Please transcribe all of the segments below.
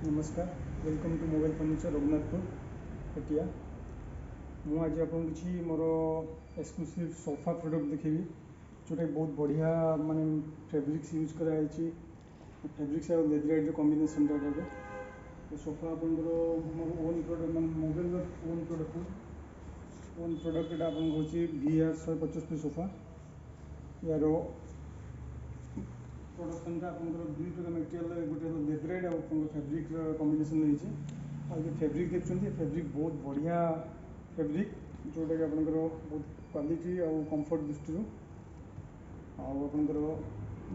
नमस्कार, welcome to mobile furniture Raghunathpur Patia. मुझे आपको किसी मोर एक्सक्लूसिव सोफा प्रोडक्ट देखेबी जोटा बहुत बढ़िया माने फैब्रिक्स यूज कराई। फैब्रिक्स और लेदराइट कॉम्बिनेशन तो सोफा आप मोर ओन प्रोडक्ट मैं मोबाइल ओन प्रोडक्ट आप VR 175 सोफा यार प्रोडक्शन का दुई प्रकार मेटेरियल गोटे लेदराइट और फैब्रिक कॉम्बिनेशन नहीं फैब्रिक देखते फैब्रिक बहुत बढ़िया फैब्रिक जोटा कि आपंकर बहुत क्वालिटी और कंफर्ट दृष्टि आपंकर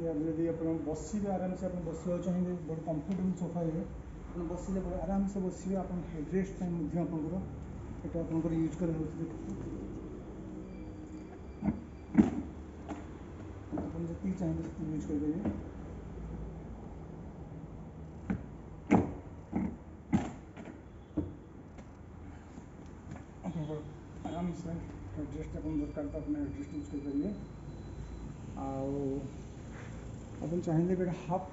यदि आप बसवे आराम से आप बसवा चाहिए बहुत कंफर्टेबल सोफा है आप बसले आराम से बसवे आप हेडरेस्ट आपंकर यूज कर जी चाहिए यूज करेंगे। आराम से हेडरेस्ट आप दरकार तो अपने हेडरेस्ट यूज करेंगे। आप चाहिए गोटे हाफ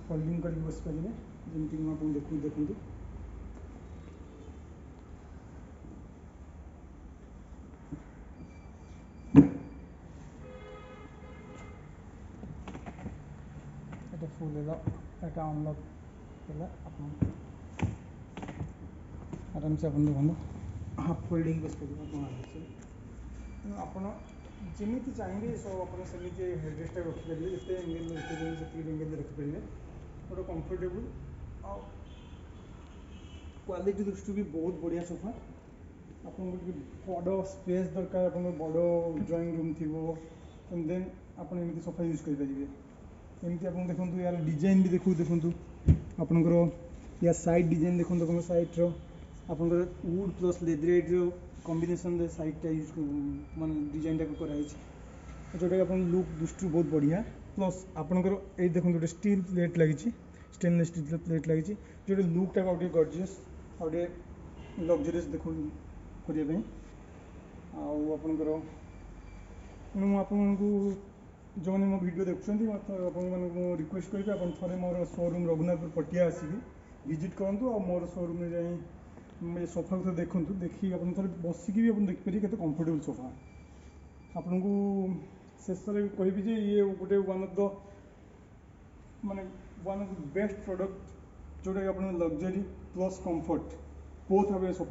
फोल्डिंग कर बस पारे जमीक मुझे देखूँ এটা ফুল হলো এটা अनलॉक है आराम से अपन देखो हाफ फोल्डिंग बस पारे आराम से जमी चाहिए सब आप हेडरेस्ट रखिपारे जिते एंगल रखिपारे रखिपारे गोटे कंफर्टेबल और क्वालिटी दृष्टि भी बहुत बढ़िया सोफा आपको बड़ स्पेस दरकार आप बड़ ड्राइंग रूम थी देन आप सोफा यूज करेंगे एमती आप देखो यार डिजाइन भी देखूँ आपंकर या साइड डिजाइन देखो आप सैड्र आपंकर वुड प्लस लेदराइट कॉम्बिनेशन साइडटा यूज माने डिजाइन टाक कराई जोटा कि लुक दृष्टि बहुत बढ़िया प्लस आपंकर ये देखो गोटे स्टील प्लेट लगी स्टेनलेस स्टील प्लेट लगी जो लुकटा गोटे गॉर्जियस और लग्जरीस देखो करने आपंकर आपको जो मैंने मो वीडियो देखुं रिक्वेस्ट करी आप थे मोर शोरूम रघुनाथपुर पटिया आसिक विजिट करूँ और मोर शोरूम में जाए सोफा को देखूँ देखिए आप थे बसिक भी आप देखिए के कंफर्टेबल सोफा आपन को शेष में कहि ये गोटे वन ऑफ द माने one of the best product जोटा कि आप लग्जरी प्लस कंफर्ट बोथ हाव ए सोफा।